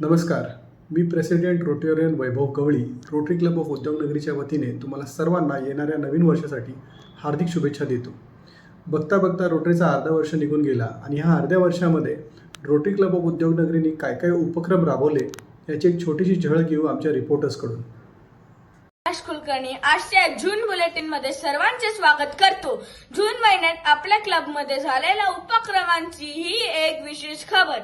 नमस्कार. मी president Rotarian Vaibhav Gawali, Rotary Club of उद्योगनगरीच्या वतीने तुम्हाला सर्वांना येणाऱ्या नवीन वर्षासाठी हार्दिक शुभेच्छा देतो. बघता बघता रोटरीचा अर्धा वर्ष निघून गेला आणि ह्या अर्ध्या वर्षामध्ये रोटरी क्लब ऑफ उद्योगनगरीने काय काय उपक्रम राबवले याची एक छोटीशी झलक घेऊ आमच्या रिपोर्टर्सकडून. कुलकर्णी आजच्या जून बुलेटिन मध्ये सर्वांचे स्वागत करतो. जून महिन्यात आपल्या क्लब मध्ये झालेल्या उपक्रमांची ही एक विशेष खबर.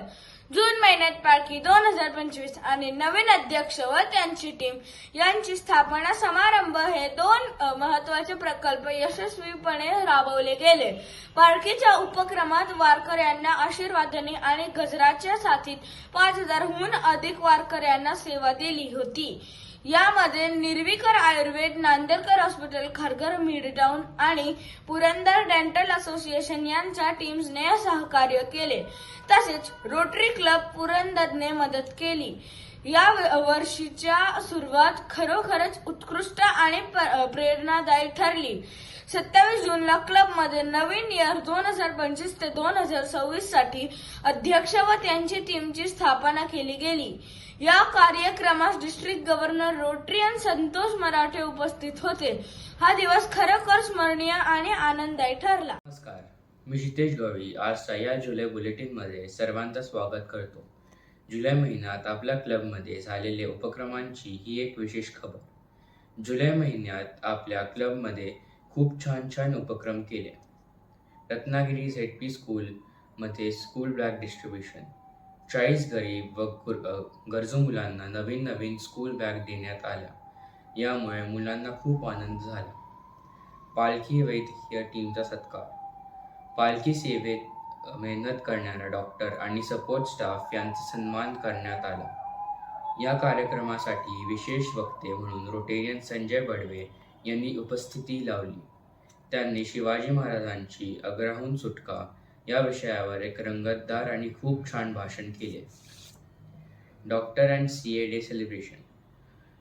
जून महिन्यात पालखी 2025 आणि नवीन अध्यक्ष व त्यांची टीम यांची स्थापना समारंभ हे दोन महत्त्वाचे प्रकल्प यशस्वीपणे राबवले गेले. पालखीच्या उपक्रमात वारकऱ्यांना आशीर्वादाने आणि गजराच्या साथीत 5000हून अधिक वारकऱ्यांना सेवा दिली होती. यामध्ये निर्विकार आयुर्वेद, नांदेडकर हॉस्पिटल, खारघर मिडटाऊन आणि पुरंदर डेंटल असोसिएशन यांच्या टीम्सने सहकार्य केले. तसेच रोटरी क्लब पुरंदरने मदत केली. या वर्षीच्या सुरुवात खरोखरच उत्कृष्ट आणि प्रेरणादायी ठरली. 27 जूनला क्लबमध्ये नवीन इयर 2025 ते 2026 साठी अध्यक्ष व त्यांची टीमची स्थापना केली गेली. या कार्यक्रमास डिस्ट्रिक्ट गव्हर्नर रोटरीयन संतोष मराठे उपस्थित होते. हा दिवस खरोखर स्मरणीय आणि आनंददायी ठरला. नमस्कार, मी जितेश गवळी आजच्या या जुलै बुलेटिनमध्ये सर्वांचं स्वागत करतो. जुलै महिन्यात आपल्या क्लबमध्ये झालेल्या उपक्रमांची ही एक विशेष खबर. जुलै महिन्यात आपल्या क्लबमध्ये खूप छान उपक्रम केले. रत्नागिरी ZP स्कूलमध्ये स्कूल बॅग डिस्ट्रीब्युशन, 40 गरीब व गरजू मुलांना नवीन स्कूल बॅग देण्यात आल्या. यामुळे मुलांना खूप आनंद झाला. पालखी वैद्यकीय टीमचा सत्कार, पालखी सेवेत मेहनत करणाऱ्या डॉक्टर आणि सपोर्ट स्टाफ यांचा सन्मान करण्यात आला. या कार्यक्रमासाठी विशेष वक्ते म्हणून रोटेरियन संजय बडवे यांनी उपस्थिती लावली. त्यांनी शिवाजी महाराजांची आग्र्याहून सुटका या विषयावर एक रंगतदार आणि खूप छान भाषण केले. Doctor and CA day celebration,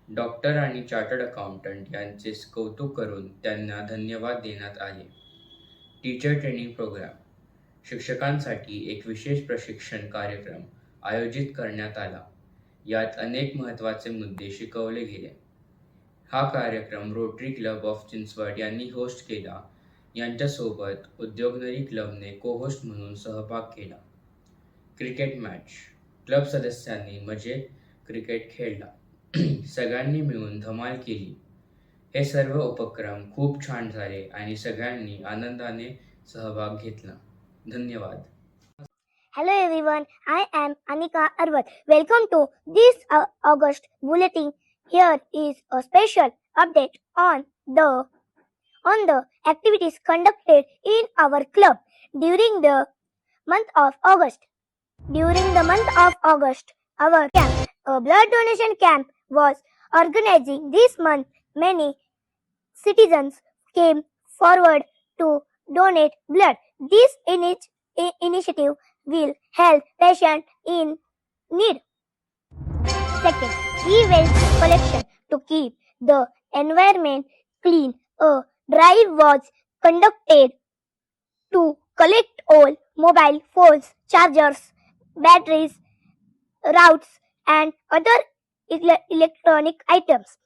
doctor आणि चार्टर्ड अकाउंटंट यांचे कौतुक करून त्यांना धन्यवाद देण्यात आले. टीचर ट्रेनिंग प्रोग्राम, शिक्षकांसाठी एक विशेष प्रशिक्षण कार्यक्रम आयोजित करण्यात आला. यात अनेक महत्त्वाचे मुद्दे शिकवले गेले. हा कार्यक्रम रोटरी क्लब ऑफ चिंचवड यांनी होस्ट केला. यांच्यासोबत उद्योगनगरी क्लबने को-होस्ट म्हणून सहभाग केला. क्रिकेट मॅच, क्लब सदस्यांनी मजेत क्रिकेट खेळला. सगळ्यांनी मिळून धमाल केली. हे सर्व उपक्रम खूप छान झाले आणि सगळ्यांनी आनंदाने सहभाग घेतला. धन्यवाद. Hello everyone, I am Anika Arvat. Welcome to this August bulletin. Here is a special update on the activities conducted in our club during the month of August. During the month of August, our camp, a blood donation camp, was organizing. This month, many citizens came forward to donate blood. This initiative will help patients in need. Second, e-waste collection. To keep the environment clean, a drive was conducted to collect all mobile phones, chargers, batteries, routers, and other electronic items.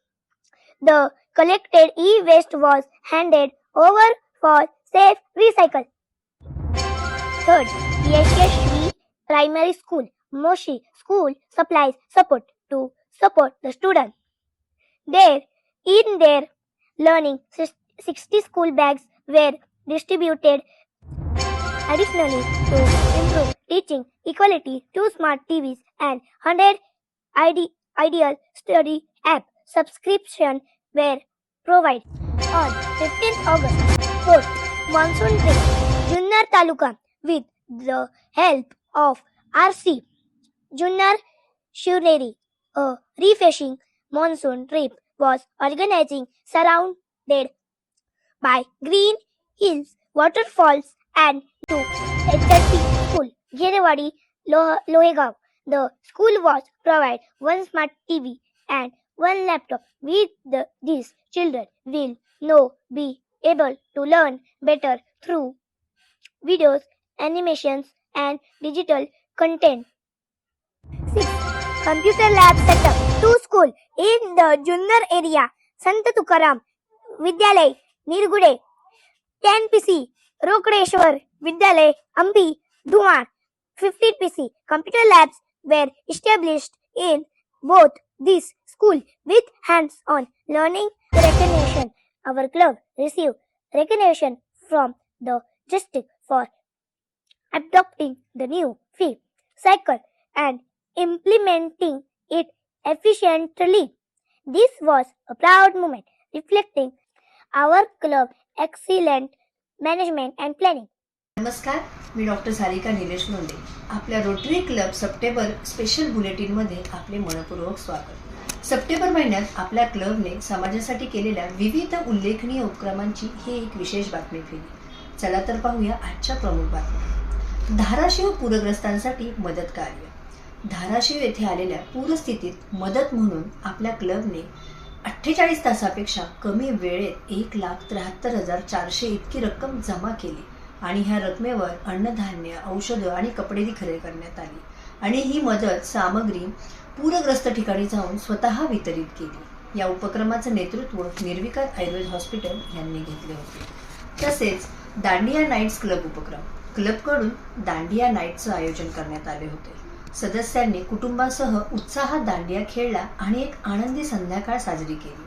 The collected e-waste was handed over for safe recycle. Third, Yashashvi Primary School, Moshi School supplies support to support the students. In their learning, 60 school bags were distributed. Additionally, to improve teaching equality, 2 smart TVs and 100 ideal study app subscription were provided. On 15th August, 4th monsoon trip, Junnar Taluka, with the help of RC Junnar Shivneri, a refreshing monsoon trip was organizing surrounded by green hills, waterfalls, and to HLP school, Gherewadi, Lohegaon. The school was provided 1 smart TV and 1 laptop. With these children will now be able to learn better through videos, animations, and digital content. 6. computer lab setup. 2 school in the Junnar area. Sant Tukaram Vidyalay, Nirgude. 10 PC, Rokreshwar Vidyalay, Ambi, Dhumar. 15 PC. Computer labs were established in both these schools with hands-on learning recognition. Our club received recognition from the district for adopting the new fee cycle and implementing it efficiently. This was a proud moment reflecting our club excellent management and planning. नमस्कार, मी doctor Sarika Nilesh Londhe. आपल्या rotary club September special बुलेटिनमध्ये आपले मनपूर्वक स्वागत. September महिन्यात आपल्या क्लबने समाजासाठी केलेल्या विविध उल्लेखनीय उपक्रमांची ही एक विशेष बातमी केली. चला तर पाहूया आजच्या प्रमुख बातम्या. धाराशिव पूरग्रस्तांसाठी मदत कार्य. धाराशिव येथे आलेल्या पूरस्थितीत मदत म्हणून आपल्या क्लबने 48 तासापेक्षा कमी वेळेत 1,73,400 इतकी रक्कम जमा केली आणि ह्या रकमेवर अन्नधान्य, औषधं आणि कपडेही खरेदी करण्यात आली आणि ही मदत सामग्री पूरग्रस्त ठिकाणी जाऊन स्वतः वितरित केली. या उपक्रमाचं नेतृत्व निर्विकार आयुर्वेद हॉस्पिटल यांनी घेतले होते. तसेच दांडिया नाईट्स क्लब उपक्रम. क्लबकडून दांडिया नाईटचं आयोजन करण्यात आले होते. सदस्यांनी कुटुंबासह उत्साहात दांडिया खेळला आणि एक आनंदी संध्याकाळ साजरी केली.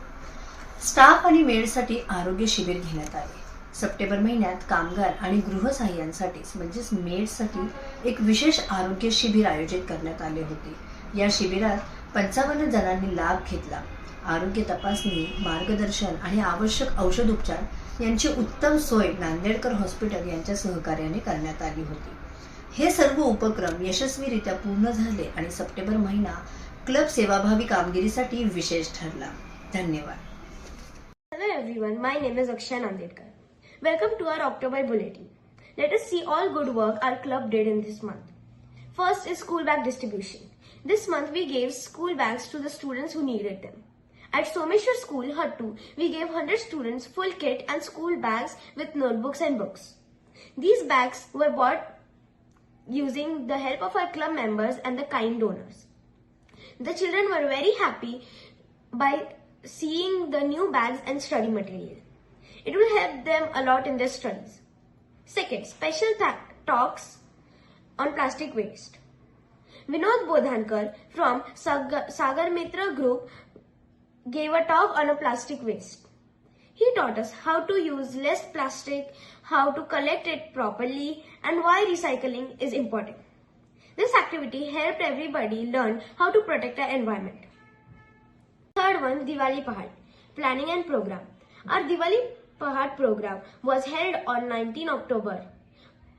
स्टाफ आणि मेडसाठी आरोग्य शिबिर घेण्यात आले. सप्टेंबर महिन्यात कामगार आणि गृहसहाय्यांसाठी म्हणजेच मेडसाठी एक विशेष आरोग्य शिबिर आयोजित करण्यात आले होते. या शिबिरात 55 जणांनी लाभ घेतला. आरोग्य तपासणी, मार्गदर्शन आणि आवश्यक औषधोपचार यांची उत्तम सोय नांदेडकर हॉस्पिटल यांच्या सहकार्याने करण्यात आली होती. हे सर्व उपक्रम यशस्वीरित्या पूर्ण झाले आणि सप्टेंबर महिना क्लब सेवाभावी कामगिरीसाठी विशेष ठरला. धन्यवाद. Hello everyone, my name is Akshay Nandedkar. Welcome to our October bulletin. Let us see all good work our club did in this month. First is school bag distribution. This month we gave school bags to the students who needed them. At Someshwar School, Hattu, we gave 100 students full kit and school bags with notebooks and books. These bags were bought using the help of our club members and the kind donors. The children were very happy by seeing the new bags and study material. It will help them a lot in their studies. Second, special talks on plastic waste. Vinod Bodhankar from Sagar Mitra Group gave a talk on a plastic waste. He taught us how to use less plastic, how to collect it properly, and why recycling is important. This activity helped everybody learn how to protect our environment. Third one, Diwali Pahad, planning and program. Our Diwali Pahad program was held on 19 October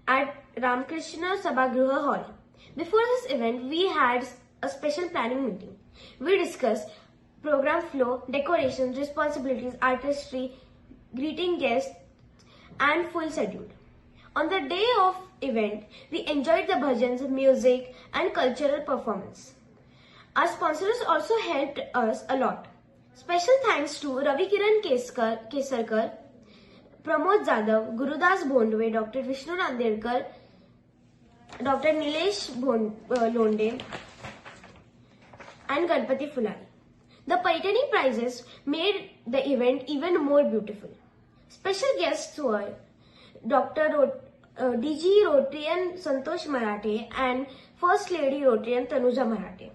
at Ramakrishna Sabhagruha Hall. Before this event, we had a special planning meeting. We discussed program flow, decorations, responsibilities, artistry, greeting guests, and full schedule. On the day of event, we enjoyed the bhajans, music, and cultural performance. Our sponsors also helped us a lot. Special thanks to Ravi Kiran Kesarkar, Pramod Jadhav, Gurudas Bondwe, Dr. Vishnu Nandedkar, Dr. Nilesh Londe, and Ganpati Fulani. The Paitani prizes made the event even more beautiful. Special guests were Dr. DG Rotarian Santosh Marathe and First Lady Rotarian Tanuja Marathe.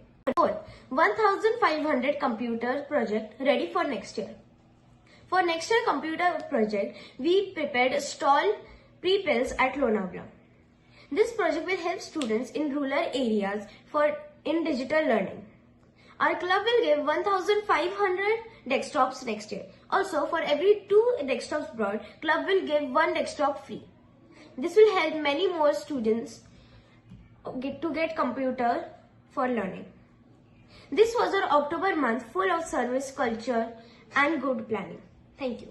1,500 computer project ready for next year. For next year computer project, we prepared a stall pre-pills at Lonavla. This project will help students in rural areas in digital learning. Our club will give 1,500 desktops next year. Also, for every 2 desktops brought, club will give 1 desktop free. This will help many more students get computer for learning. This was our October month full of service, culture and good planning. Thank you.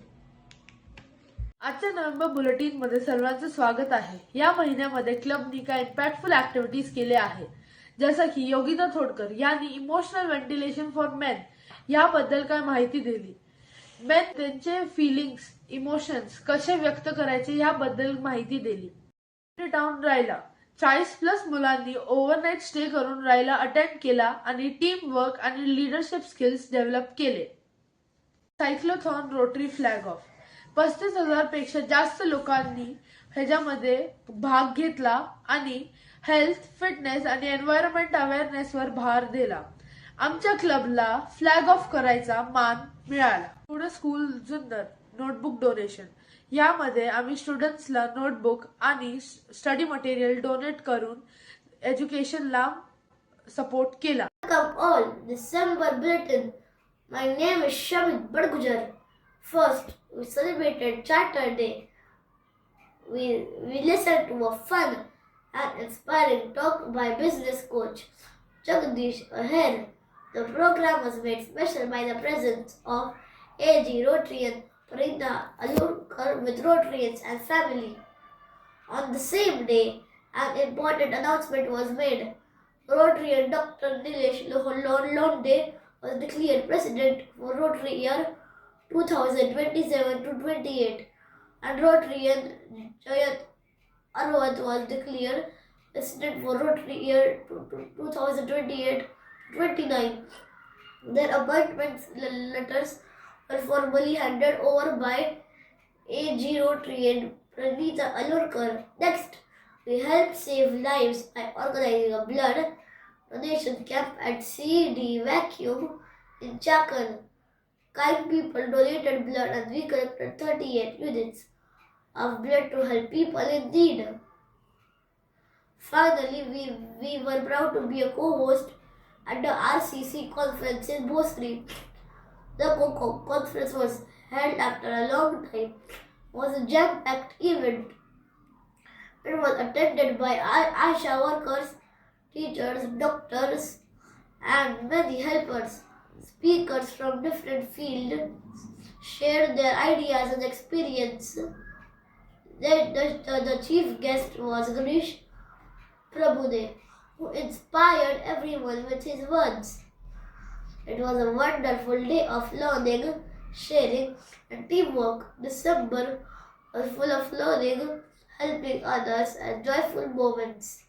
आजच्या November bulletin मध्ये सर्वांचं स्वागत आहे. या महिन्यामध्ये क्लबनी काही impactful activities केल्या आहेत, जसं की योगिता थोडकर यांनी इमोशनल व्हेंटिलेशन फॉर मेन याबद्दल काय माहिती दिली. मेन त्यांचे फिलिंग्स, इमोशन्स कसे व्यक्त करायचे याबद्दल माहिती दिली. टाउन राहिला 40+ मुलांनी ओव्हरनाईट स्टे करून रायला अटेंड केला आणि टीम वर्क आणि लीडरशिप स्किल्स डेव्हलप केले. सायक्लोथॉन रोटरी फ्लॅग ऑफ 35,000 पेक्षा जास्त लोकांनी ह्याच्यामध्ये भाग घेतला आणि हेल्थ, फिटनेस आणि एन्व्हायरमेंट अवेअरनेसवर भर दिला. आमच्या क्लबला फ्लॅग ऑफ करायचा मान मिळाला. पुढे स्कूल जुन्नर नोटबुक डोनेशन. यामध्ये आम्ही स्टुडंट्सला नोटबुक आणि स्टडी मटेरियल डोनेट करून एज्युकेशनला सपोर्ट केला. Welcome all, December Bulletin. My name is Shamit Badgujar. First, we celebrated Charter Day. We listened to a fun and inspiring talk by business coach Jagdish Aher. The program was made special by the presence of AG Rotarian Parinda Alurkar with Rotarians and family. On the same day, an important announcement was made. Rotarian Dr. Nilesh Londe was declared president for Rotary year 2027 to 28, and Rotarian Jayat Arwat was declared president for Rotary year 2028 to 29. Their appointment letters were formally handed over by AG Rotarian Pranita Alurkar. Next, we helped save lives by organizing a blood donation camp at CD Vacuum in Chakan. Kind people donated blood and we collected 38 units of blood to help people in need. Finally, we were proud to be a co-host at the RCC conference in Bosri. The conference was held after a long time. It was a jam-packed event. It was attended by ASHA workers, teachers, doctors, and many helpers. Speakers from different fields shared their ideas and experience. The chief guest was Ganesh Prabhude, who inspired everyone with his words. It was a wonderful day of learning, sharing, and teamwork. December was full of learning, helping others, and joyful moments.